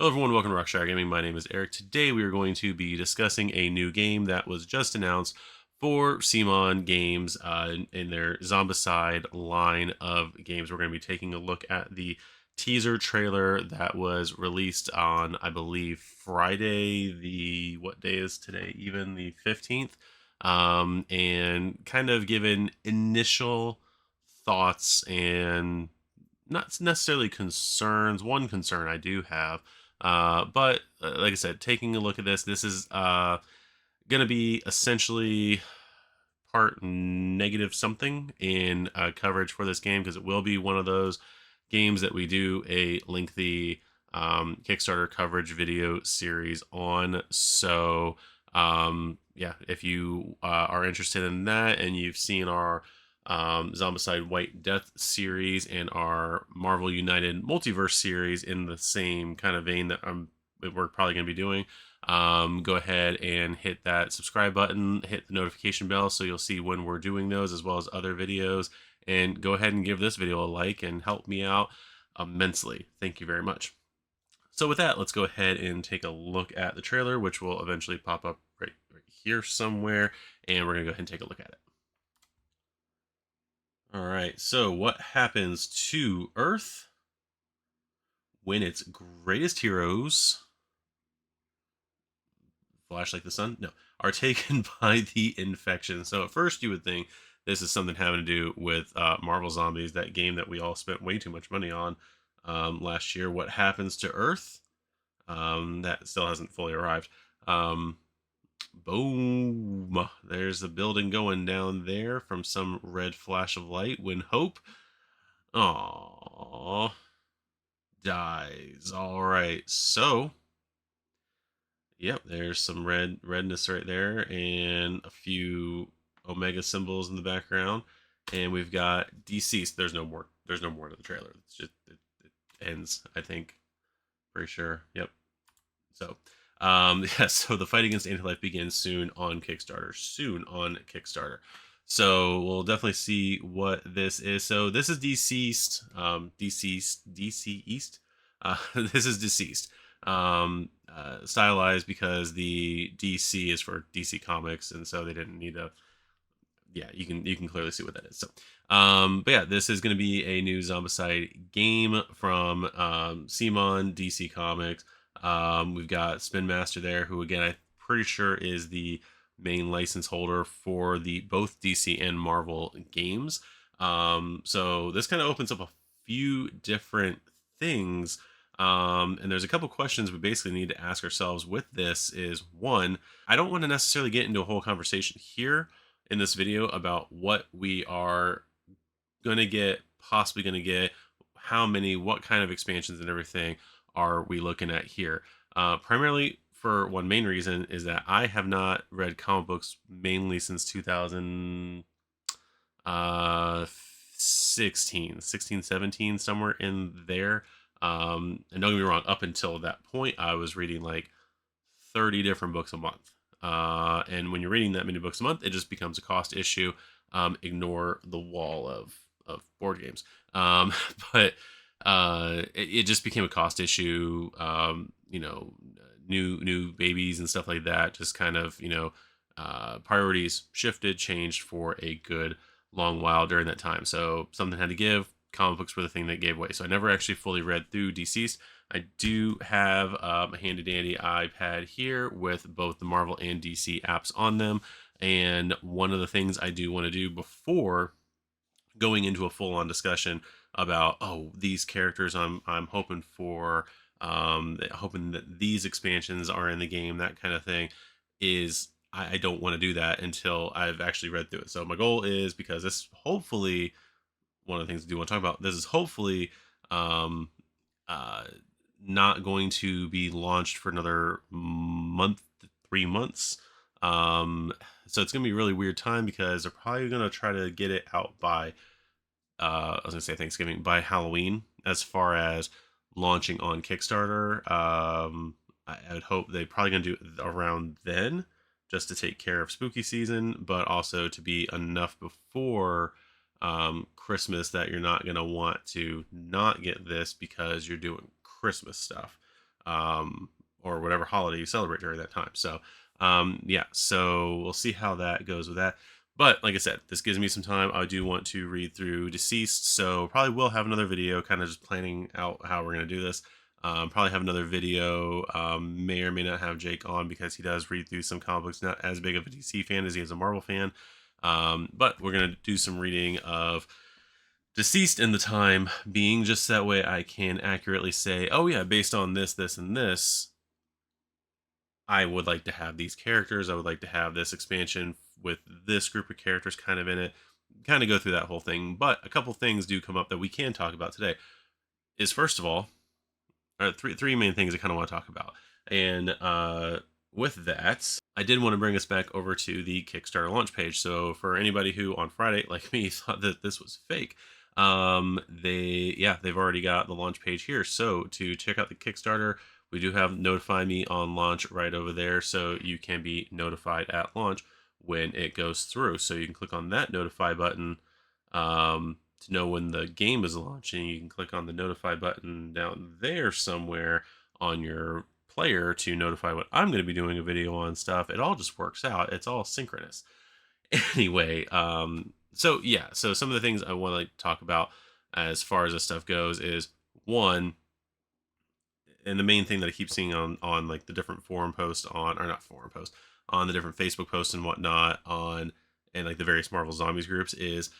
Hello everyone, welcome to Rockstar Gaming. My name is Eric. Today we are going to be discussing a new game that was just announced for CMON Games in their Zombicide line of games. We're going to be taking a look at the teaser trailer that was released on, I believe, Friday. What day is today? Even the 15th. And kind of given initial thoughts and not necessarily concerns. One concern I do have, but like I said, taking a look at this is going to be essentially part negative something in coverage for this game because it will be one of those games that we do a lengthy Kickstarter coverage video series on. So, yeah, if you are interested in that and you've seen our Zombicide White Death series and our Marvel United Multiverse series in the same kind of vein that we're probably going to be doing, go ahead and hit that subscribe button, hit the notification bell so you'll see when we're doing those as well as other videos, and go ahead and give this video a like and help me out immensely. Thank you very much. So with that, let's go ahead and take a look at the trailer, which will eventually pop up right here somewhere, and we're going to go ahead and take a look at it. All right, so what happens to Earth when its greatest heroes, flash like the sun, no, are taken by the infection? So at first you would think this is something having to do with Marvel Zombies, that game that we all spent way too much money on last year. What happens to Earth? That still hasn't fully arrived. Boom. There's a building going down there from some red flash of light when Hope, aww, dies. All right. So, yep, there's some redness right there and a few Omega symbols in the background. And we've got DCeased. There's no more to the trailer. It's just it ends, I think. Pretty sure. Yep. So, yeah, so the fight against anti-life begins soon on Kickstarter. So we'll definitely see what this is. So this is DCeased. DCeased. This is DCeased. Stylized because the DC is for DC Comics, and so they didn't need to. Yeah, you can clearly see what that is. So, but yeah, this is going to be a new Zombicide game from CMON DC Comics. We've got Spin Master there, who again I'm pretty sure is the main license holder for the both DC and Marvel games. So this kind of opens up a few different things. And there's a couple questions we basically need to ask ourselves with this. Is one, I don't want to necessarily get into a whole conversation here in this video about what we are possibly going to get, how many, what kind of expansions and everything are we looking at here. Primarily for one main reason is that I have not read comic books mainly since 2016, 17, somewhere in there. And don't get me wrong, up until that point, I was reading like 30 different books a month. And when you're reading that many books a month, it just becomes a cost issue. Ignore the wall of board games. But it just became a cost issue. New babies and stuff like that. Just kind of, priorities shifted, changed for a good long while during that time. So something had to give. Comic books were the thing that gave way. So I never actually fully read through DCeased. I do have a handy dandy iPad here with both the Marvel and DC apps on them. And one of the things I do want to do before going into a full-on discussion about, these characters I'm hoping for, hoping that these expansions are in the game, that kind of thing, is I don't want to do that until I've actually read through it. So my goal is, because this hopefully, one of the things I do want to talk about, this is hopefully not going to be launched for another month, 3 months. So it's going to be a really weird time because they're probably going to try to get it out by, I was going to say Thanksgiving, by Halloween, as far as launching on Kickstarter. I would hope they're probably going to do it around then, just to take care of spooky season, but also to be enough before Christmas that you're not going to want to not get this because you're doing Christmas stuff. or whatever holiday you celebrate during that time. So yeah, so we'll see how that goes with that. But like I said, this gives me some time. I do want to read through DCeased, so probably will have another video kind of just planning out how we're going to do this. Probably have another video. May or may not have Jake on because he does read through some comic books. Not as big of a DC fan as he is a Marvel fan. But we're going to do some reading of DCeased in the time being, just that way I can accurately say, oh yeah, based on this, this, and this, I would like to have these characters. I would like to have this expansion with this group of characters kind of in it. Kind of go through that whole thing. But a couple things do come up that we can talk about today. Is first of all, three main things I kind of want to talk about. And with that, I did want to bring us back over to the Kickstarter launch page. So for anybody who on Friday, like me, thought that this was fake, they've already got the launch page here. So to check out the Kickstarter, we do have notify me on launch right over there, so you can be notified at launch when it goes through. So you can click on that notify button to know when the game is launching. You can click on the notify button down there somewhere on your player to notify what I'm going to be doing a video on stuff. It all just works out. It's all synchronous. Anyway, so yeah, so some of the things I want to like talk about as far as this stuff goes is one, and the main thing that I keep seeing on like the different forum posts on, or not forum posts, on the different Facebook posts and whatnot on, and like the various Marvel Zombies groups, is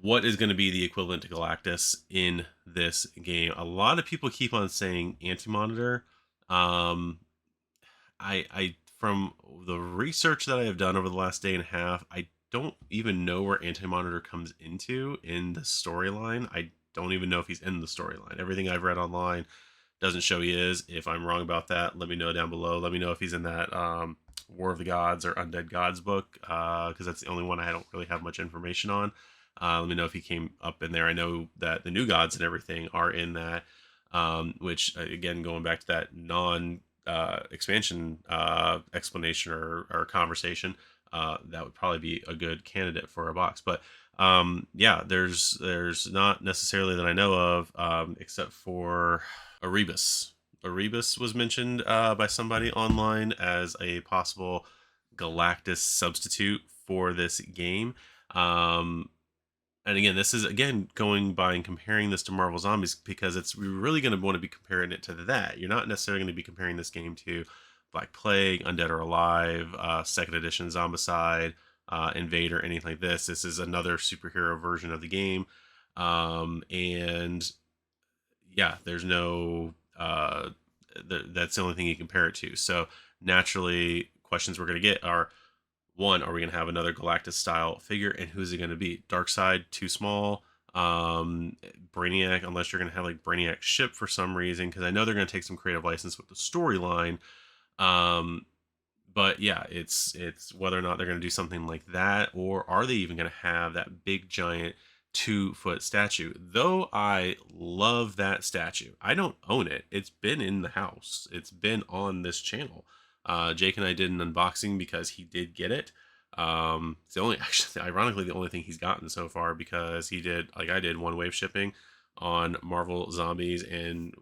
what is going to be the equivalent to Galactus in this game. A lot of people keep on saying Anti-Monitor. I from the research that I have done over the last day and a half, I don't even know where Anti-Monitor comes into in the storyline. I don't even know if he's in the storyline. Everything I've read online doesn't show he is. If I'm wrong about that, let me know down below. Let me know if he's in that War of the Gods or Undead Gods book, because that's the only one I don't really have much information on. Let me know if he came up in there. I know that the New Gods and everything are in that, which, again, going back to that expansion explanation or conversation, that would probably be a good candidate for a box. But yeah, there's not necessarily that I know of, except for Erebus. Erebus was mentioned by somebody online as a possible Galactus substitute for this game. And again, this is going by and comparing this to Marvel Zombies, because we're really going to want to be comparing it to that. You're not necessarily going to be comparing this game to Black Plague, Undead or Alive, Second Edition Zombicide, Invader, anything like this. This is another superhero version of the game, and yeah, there's no. That's the only thing you compare it to. So naturally, questions we're going to get are: one, are we going to have another Galactus style figure, and who's it going to be? Darkseid, too small. Brainiac, unless you're going to have like Brainiac ship for some reason, because I know they're going to take some creative license with the storyline. But yeah, it's whether or not they're going to do something like that, or are they even going to have that big giant 2-foot statue? Though I love that statue, I don't own it. It's been in the house. It's been on this channel. Jake and I did an unboxing because he did get it. It's the only, actually, ironically, the only thing he's gotten so far, because he did, like I did, one wave shipping on Marvel Zombies, and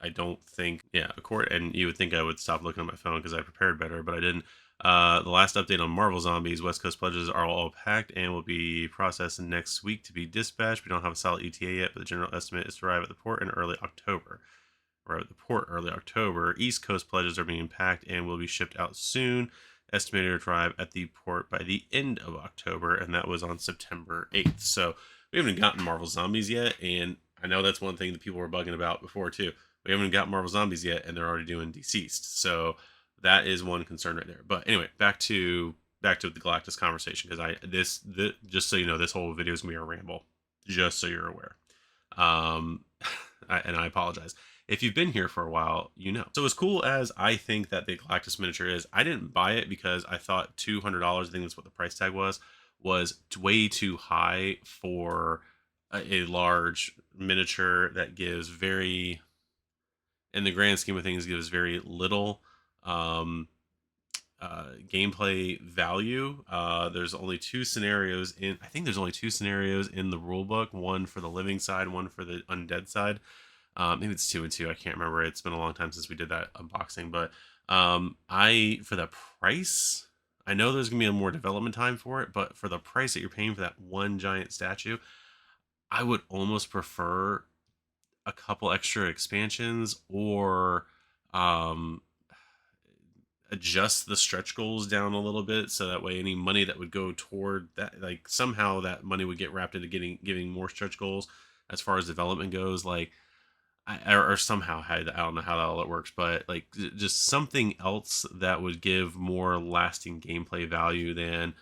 I don't think, yeah, and you would think I would stop looking at my phone because I prepared better, but I didn't. The last update on Marvel Zombies, West Coast pledges are all packed and will be processed next week to be dispatched. We don't have a solid ETA yet, but the general estimate is to arrive at the port in early October. East Coast pledges are being packed and will be shipped out soon. Estimated to arrive at the port by the end of October, and that was on September 8th. So we haven't gotten Marvel Zombies yet, and I know that's one thing that people were bugging about before too. We haven't got Marvel Zombies yet, and they're already doing DCeased. So that is one concern right there. But anyway, back to the Galactus conversation, because just so you know, this whole video is gonna be a ramble, just so you're aware. And I apologize. If you've been here for a while, you know. So as cool as I think that the Galactus miniature is, I didn't buy it because I thought $200, I think that's what the price tag was way too high for a large miniature that gives very, in the grand scheme of things, gives very little gameplay value. There's only two scenarios I think there's only two scenarios in the rule book, one for the living side, one for the undead side. Maybe it's 2 and 2. I can't remember. It's been a long time since we did that unboxing, but I for the price, I know there's gonna be a more development time for it, but for the price that you're paying for that one giant statue, I would almost prefer a couple extra expansions or um adjust the stretch goals down a little bit so that way any money that would go toward that, like somehow that money would get wrapped into getting giving more stretch goals as far as development goes, like or somehow I don't know how that all it works, but like just something else that would give more lasting gameplay value than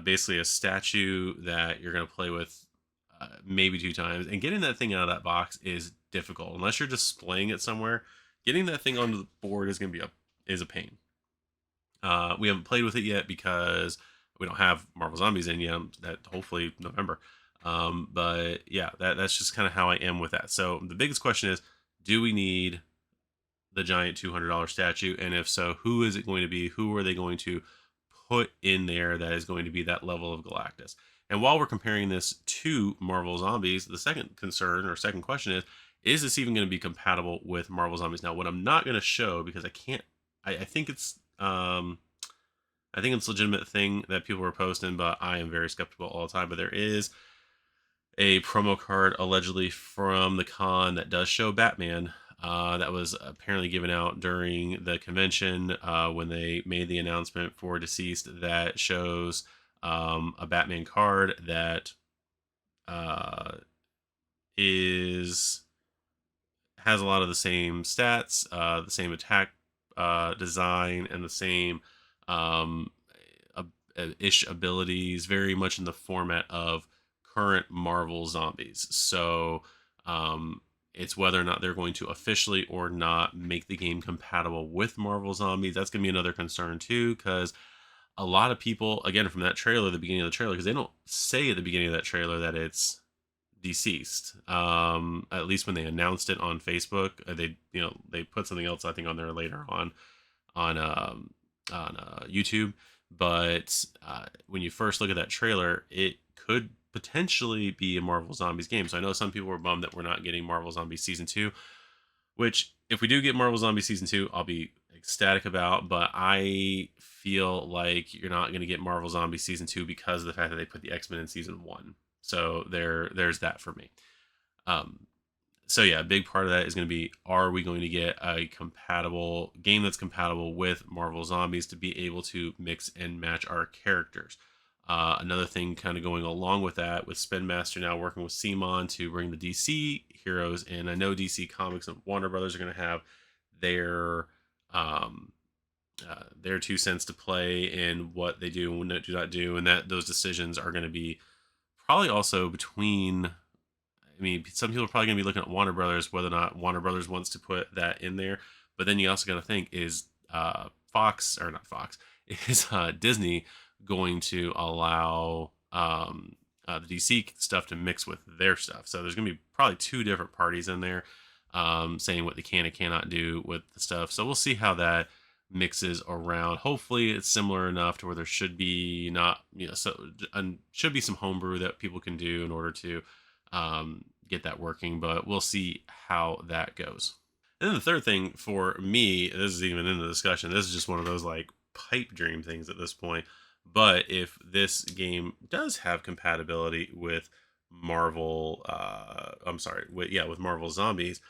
basically a statue that you're going to play with maybe 2 times, and getting that thing out of that box is difficult unless you're displaying it somewhere. Getting that thing onto the board is going to be a pain. We haven't played with it yet because we don't have Marvel Zombies in yet. That hopefully November. But yeah, that's just kind of how I am with that. So the biggest question is, do we need the giant $200 statue? And if so, who is it going to be? Who are they going to put in there that is going to be that level of Galactus? And while we're comparing this to Marvel Zombies, the second concern or second question is this even going to be compatible with Marvel Zombies? Now, what I'm not going to show because I can't, I think I think it's a legitimate thing that people are posting, but I am very skeptical all the time. But there is a promo card allegedly from the con that does show Batman. That was apparently given out during the convention when they made the announcement for DCeased, that shows a Batman card that uh, is has a lot of the same stats, the same attack design, and the same um, ish abilities, very much in the format of current Marvel Zombies. So it's whether or not they're going to officially or not make the game compatible with Marvel Zombies. That's going to be another concern too, because a lot of people, again, from that trailer, the beginning of the trailer, because they don't say at the beginning of that trailer that it's DCeased. At least when they announced it on Facebook, they put something else I think on there later on YouTube. But when you first look at that trailer, it could potentially be a Marvel Zombies game. So I know some people were bummed that we're not getting Marvel Zombies Season 2, which if we do get Marvel Zombies Season 2, I'll be ecstatic about. But I feel like you're not going to get Marvel Zombies Season 2 because of the fact that they put the X-Men in Season 1. So there's that for me. Um, so yeah, a big part of that is going to be, are we going to get a compatible game that's compatible with Marvel Zombies to be able to mix and match our characters? Another thing kind of going along with that, with Spin Master now working with CMON to bring the DC heroes in. I know DC Comics and Warner Brothers are going to have their 2 cents to play in what they do and do not do, and that those decisions are going to be probably also between. I mean, some people are probably going to be looking at Warner Brothers, whether or not Warner Brothers wants to put that in there. But then you also got to think, is Fox, or not Fox, is Disney going to allow the DC stuff to mix with their stuff? So there's going to be probably 2 different parties in there saying what they can and cannot do with the stuff. So we'll see how that mixes around. Hopefully it's similar enough to where there should be not, should be some homebrew that people can do in order to get that working, but we'll see how that goes. And then the third thing for me, this is even in the discussion, this is just one of those like pipe dream things at this point, but if this game does have compatibility with Marvel, with Marvel Zombies,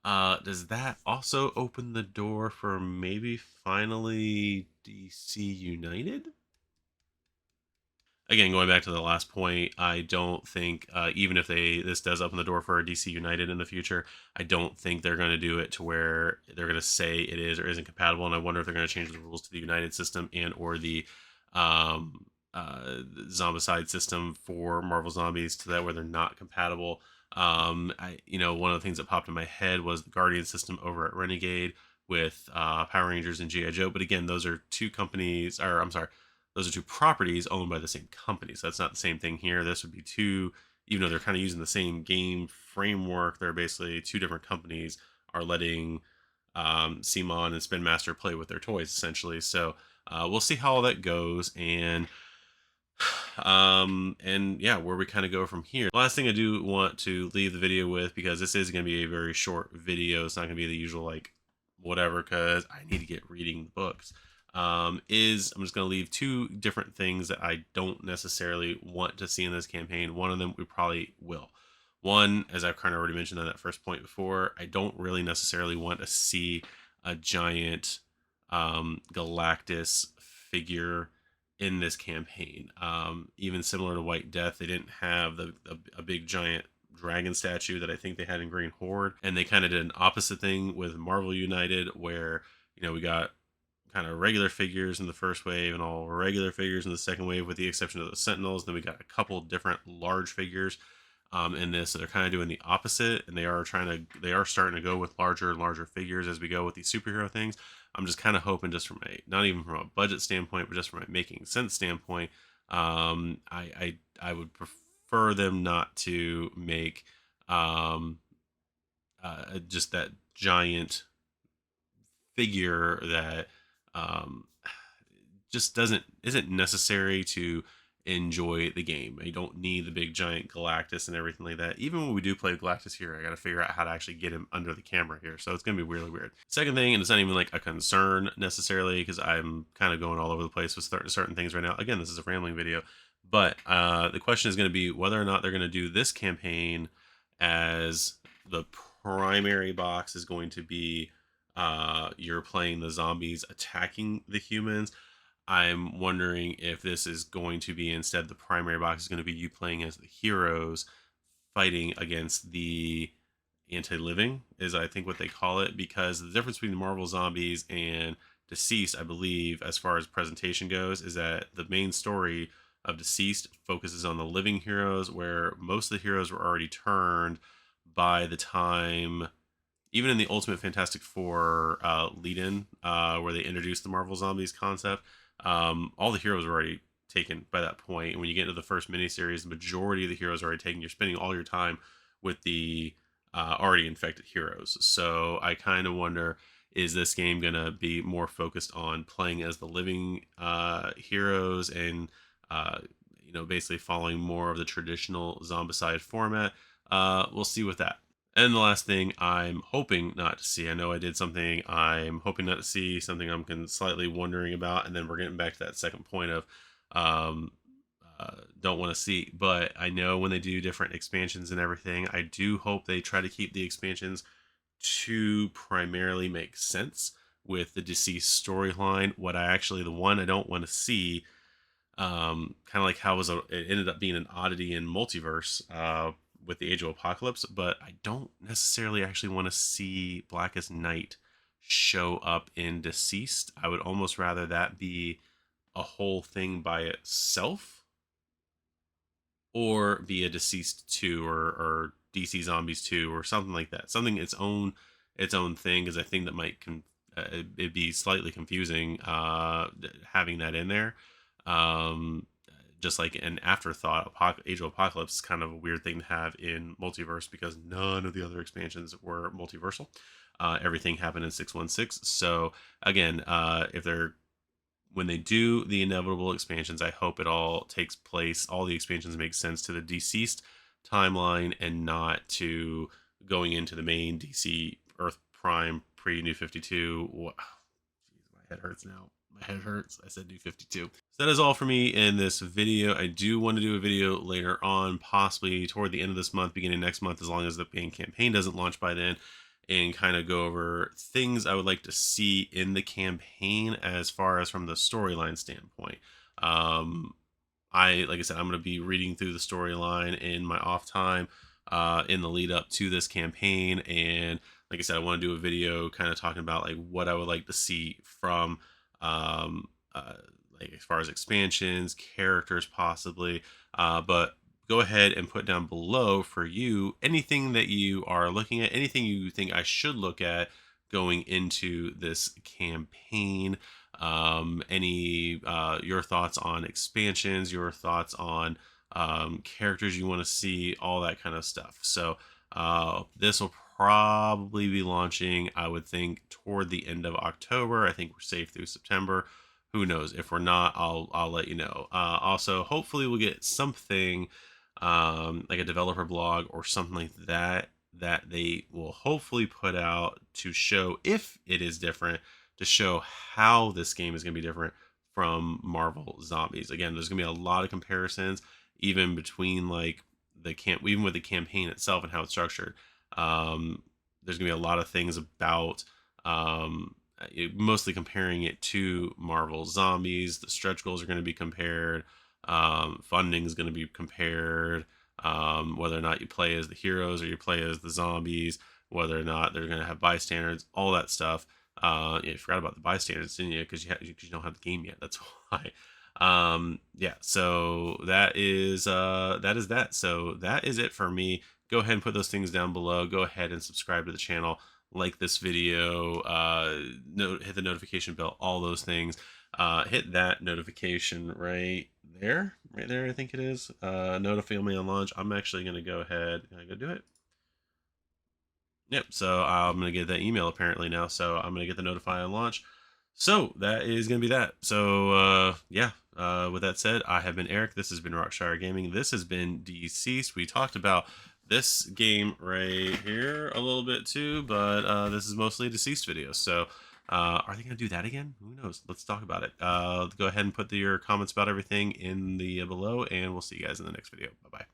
does that also open the door for maybe finally DC United? Again, going back to the last point, I don't think even if this does open the door for a DC United in the future, I don't think they're going to do it to where they're going to say it is or isn't compatible. And I wonder if they're going to change the rules to the United system and or the Zombicide system for Marvel Zombies to that where they're not compatible. One of the things that popped in my head was the Guardian system over at Renegade with Power Rangers and GI Joe. But again, those are 2 companies, or I'm sorry, those are 2 properties owned by the same company. So that's not the same thing here. This would be 2, even though they're kind of using the same game framework, they're basically 2 different companies are letting CMON and Spin Master play with their toys, essentially. So we'll see how all that goes. And And yeah, where we kind of go from here. Last thing I do want to leave the video with, because this is going to be a very short video, it's not going to be the usual like whatever, because I need to get reading the books. Is I'm just going to leave two different things that I don't necessarily want to see in this campaign. One of them we probably will. One, as I've kind of already mentioned on that first point before, I don't really necessarily want to see a giant Galactus figure in this campaign. Even similar to White Death, they didn't have a big giant dragon statue that I think they had in Green Horde, and they kind of did an opposite thing with Marvel United, where we got kind of regular figures in the first wave and all regular figures in the second wave, with the exception of the Sentinels. Then we got a couple different large figures in this, so they're kind of doing the opposite, and they are starting to go with larger and larger figures as we go with these superhero things. I'm just kind of hoping, just from not even from a budget standpoint, but just from a making sense standpoint, I would prefer them not to make just that giant figure that just isn't necessary to enjoy the game. You don't need the big giant Galactus and everything like that. Even when we do play Galactus here, I got to figure out how to actually get him under the camera here. So it's going to be really weird. Second thing, and it's not even like a concern necessarily, because I'm kind of going all over the place with certain things right now. Again, this is a rambling video, but the question is going to be whether or not they're going to do this campaign as the primary box is going to be you're playing the zombies attacking the humans. I'm wondering if this is going to be, instead, the primary box is going to be you playing as the heroes fighting against the anti-living, is I think what they call it, because the difference between the Marvel Zombies and DCeased, I believe, as far as presentation goes, is that the main story of DCeased focuses on the living heroes, where most of the heroes were already turned by the time, even in the Ultimate Fantastic Four lead-in, where they introduced the Marvel Zombies concept, all the heroes were already taken by that point. And when you get into the first miniseries, the majority of the heroes are already taken. You're spending all your time with the already infected heroes. So I kind of wonder, is this game going to be more focused on playing as the living heroes and, basically following more of the traditional Zombicide format? We'll see with that. And the last thing I'm hoping not to see, I know I did something I'm hoping not to see, something I'm slightly wondering about, and then we're getting back to that second point of don't want to see. But I know when they do different expansions and everything, I do hope they try to keep the expansions to primarily make sense with the DCeased storyline. The one I don't want to see, kind of like how it ended up being an oddity in Multiverse, with the Age of Apocalypse, but I don't necessarily actually want to see Blackest Night show up in DCeased. I would almost rather that be a whole thing by itself, or be a DCeased 2 or DC Zombies 2 or something like that. Something its own thing, because I think that might it'd be slightly confusing having that in there. Just like an afterthought. Age of Apocalypse is kind of a weird thing to have in Multiverse, because none of the other expansions were multiversal. Everything happened in 616. So again, when they do the inevitable expansions, I hope it all takes place, all the expansions make sense to the DCeased timeline, and not to going into the main DC Earth Prime pre-New 52. Jeez, my head hurts now. My head hurts. I said New 52. So that is all for me in this video. I do want to do a video later on, possibly toward the end of this month, beginning next month, as long as the main campaign doesn't launch by then, and kind of go over things I would like to see in the campaign as far as from the storyline standpoint. Like I said, I'm going to be reading through the storyline in my off time in the lead up to this campaign, and like I said, I want to do a video kind of talking about like what I would like to see from like as far as expansions, characters possibly, but go ahead and put down below for you anything that you are looking at, anything you think I should look at going into this campaign, any your thoughts on expansions, your thoughts on characters you want to see, all that kind of stuff. So this will probably be launching, I would think, toward the end of October. I think we're safe through September. Who knows? If we're not, I'll let you know. Also, hopefully we'll get something like a developer blog or something like that that they will hopefully put out to show if it is different, to show how this game is going to be different from Marvel Zombies. Again, there's going to be a lot of comparisons, even between like even with the campaign itself and how it's structured. There's going to be a lot of things about mostly comparing it to Marvel Zombies. The stretch goals are going to be compared. Funding is going to be compared. Whether or not you play as the heroes or you play as the zombies, whether or not they're going to have bystanders, all that stuff. Yeah, you forgot about the bystanders, didn't you? Because you don't have the game yet. That's why. Yeah. So that is that. So that is it for me. Go ahead and put those things down below. Go ahead and subscribe to the channel, like this video, hit the notification bell, all those things. Hit that notification right there, I think it is. Notify me on launch. I'm actually going to go ahead. Can I go do it? Yep. So I'm going to get that email apparently now. So I'm going to get the notify on launch. So that is going to be that. So yeah. With that said, I have been Eric. This has been Rockshire Gaming. This has been DCeased. We talked about this game right here a little bit too, but this is mostly a DCeased video. So are they going to do that again? Who knows? Let's talk about it. Go ahead and put your comments about everything in the below, and we'll see you guys in the next video. Bye-bye.